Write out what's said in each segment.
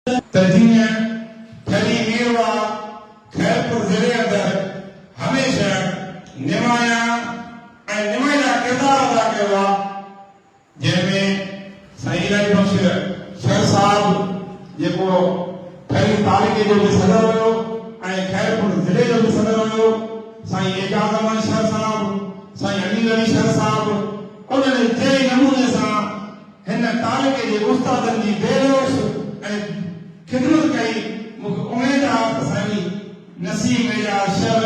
तजीने फैली मेवा खैरपुर जिले अंदर हमेशा निमाया निमाया किरदार अदा कयो जंहिंमें साईं इलाही बख्श शहर साहब जेको फैली तालिके जो बि सदर हुयो ऐं खैरपुर जिले जो बि सदर हुयो साईं एजाज़ अहमद शहर साहब साईं अमीर अली शहर साहब उन्हनि जंहिं नमूने सां हिन तालिके जे उस्तादनि जी बेलोश ऐं खिदमत कई मूंखे उमेद आहे त साईं नसीम एजाज़ शहर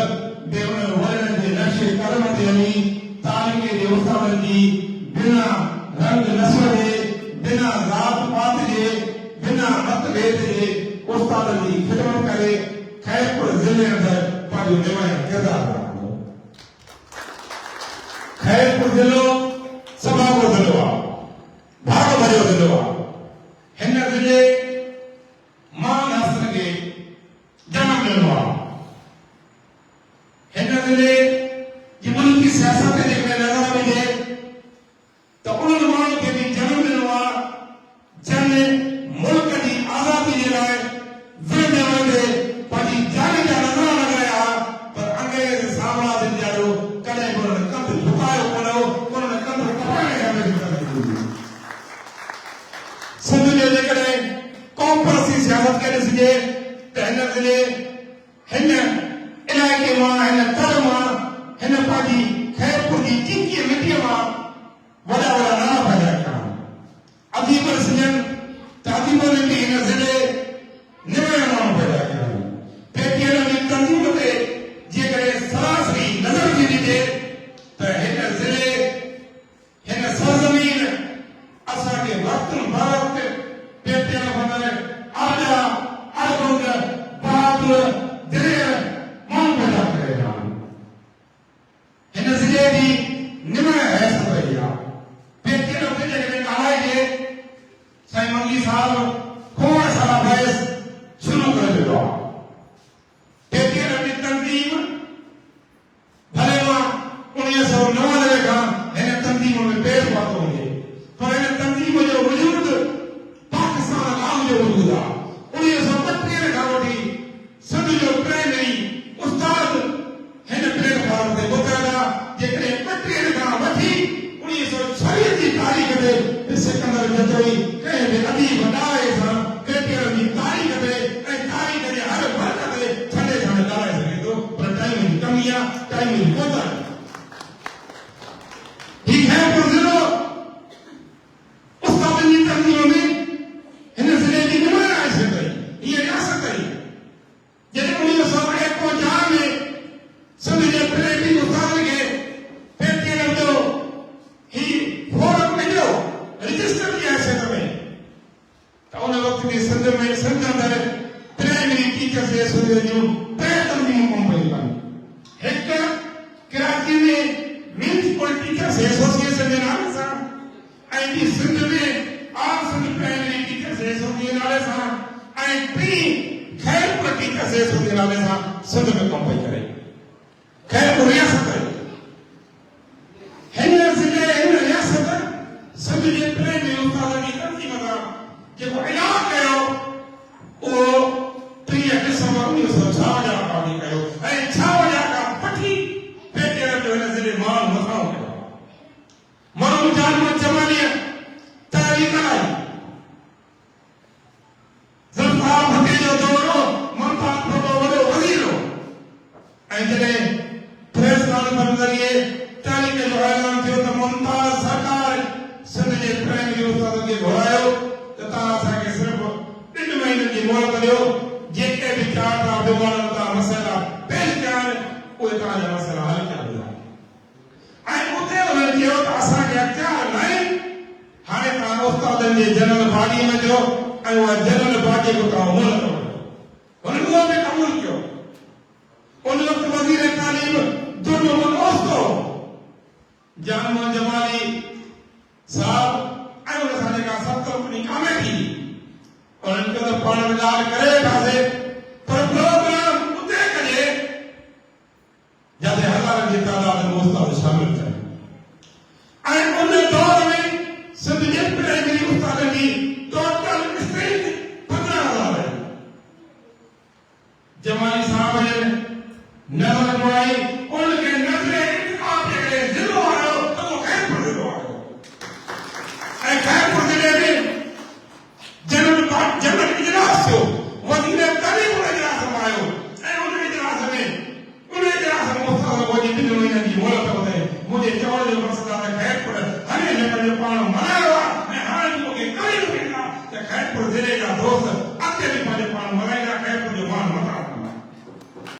बि उन वरनि जे नक्शे कदम ते हली तालिके जे उस्तादनि जी बिना रंग नस्ल जे बिना ज़ात पात जे बिना मतभेद जे उस्तादनि जी खिदमत करे खैरपुर ज़िले अंदरि पंहिंजो निमाया किरदार अदा कयो। खैरपुर ज़िलो सभाको ज़िलो आहे, भाग भरियो ज़िलो आहे। हिन ज़िले मान हसन खे जनम ॾिनो आहे। हिन ज़िले जी मुल्की सियासत खे जेकॾहिं नज़र विझे त उन्हनि माण्हुनि खे बि जनम ॾिनो आहे जंहिं मुल्क जी आज़ादी जे लाइ विढ़ंदे विढ़ंदे पंहिंजी जान जा नज़र लॻाया पर अंग्रेज़ साम्राज्य जहिड़ो कॾहिं बि उन्हनि कंधु झुकायो कोन हो, उन्हनि कंधु कपाइण जी हमेशह सिंध जो जेकॾहिं क़ौम परस्ती सियासत खे ॾिसिजे त हिन ज़िले हिन इलाइक़े मां हिन तर मां हिन पंहिंजी खैरपुर जी चिकी मिटीअ मां वॾा वॾा नाला पैदा कया। अदीब ॾिसजनि त अदीबनि बि हिन ज़िले निमाया माण्हू पैदा कया। पेटीअ जी तंज़ीम ते जेकॾहिं सरासरी नज़र थी ॾिजे त हिन ज़िले हिन सरज़मीन असांखे वक़्तु बवक़्तु पेटीअ बंदर आला अरबंग बहादुर दिलेर माण्हू पैदा करे रहिया आहिनि। हिन ज़िले जी निमाया हैसियत रही आहे। पेटीअ ते जेकॾहिं ॻाल्हाइजे साईं मंगी साहब खोड़ सारा बहस शुरू करे ॾिनो आहे। पेटीअ जी तंज़ीम भले मां 1999 खां हिन तंज़ीम में पेश वरितो हुजे पर हिन तंज़ीम जो वजूद पाकिस्तान आम जो वजूद आहे। 1932 खां वठी सिंध जो प्राइमरी उस्ताद हिन प्लेटफॉर्म ते ॿुधाइण जेकॾहिं 32 खां वठी 1926 जी तारीख़ ते सिकंदर जतोई कंहिं बि अदीब ॾाहे सां पेटीअ जी तारीख़ ते ऐं तारीख़ जे हर वर्ग ते छॾे छॾे ॻाल्हाए सघे थो पर टाइम जी कमी आहे, टाइम जी कोताही आहे। ही खैरपुर ज़िलो उस्तादनि जी तंज़ीम में हिन ज़िले जी निमाया हैसियत रही, हीअ रियासत रही। जॾहिं 1951 में सिंध जे प्लेटी उस्तादनि खे पेटीअ जो ही फोरम मिलियो रजिस्टर जी हैसियत में त उन वक़्त में सिंध अंदरि प्राइमरी टीचर्स एसोसिएशन जूं 3 तंज़ीमूं कमु पयूं कनि। हिकु कराची में म्यूनिसिपल टीचर्स एसोसिएशन जे नाले सां ऐं ॿी सिंध में all Sindh primary teachers association जे नाले सां ऐं टी खैरपुर टीचर्स एसोसिएशन जे नाले सां सिंध में कमु पई करे। खैरपुर रियासत रही। हिन ज़िले हिन रियासत सिंध जे प्राइमरी उस्तादनि जी तंज़ीम सां जेको ऐलान कयो उहो 3 डिसंबर 1956 खां कयो ऐं 56 खां वठी पेटीअ जो हिन ज़िले माण्हू मथां कयो। माण्हू जान जमानीअ तारीख़ आई ज़फ़रार फक़ीर जो दौर हो, मुमताज़ जो वॾो वज़ीर हो ऐं जॾहिं प्रेस कॉन्फ्रेंस ज़रिए तारीख़ जो ऐलान थियो त मुमताज़ सरकार सिंध जे प्राइमरी उस्तादनि खे घुरायो त तव्हां असांखे सिर्फ़ु 2 महीननि जी मोहलत ॾियो, जेके बि 4 विवादनि तव्हां मसइला पेश कया आहिनि उहे तव्हांजा मसइला हल कया वेंदा। ऐं उते उन्हनि चयो त असांखे अख़्तियार नाहे, हाणे तव्हां उस्तादनि जे जनरल बॉडी में जो ऐं उहा जनरल बॉडी खे तव्हां मोहलत वठो। हुननि उहो बि क़बूल कयो। उन वक़्तु वज़ीर तालीम दुर्मुन ओस्तो जान जमाली साहब ऐं उन सां जेका 7 रुकनी कमेटी उन्हनि खे त पाण में ॻाल्हि करे वेठासीं पर प्रोग्राम उते कजे जिते हज़ारनि जी तादाद में उस्ताद शामिल थियनि ऐं उन दौर में सिंध जे प्राइमरी उस्तादनि जी टोटल स्ट्रेंथ 15,000 जमाई साहब नज़र दुआई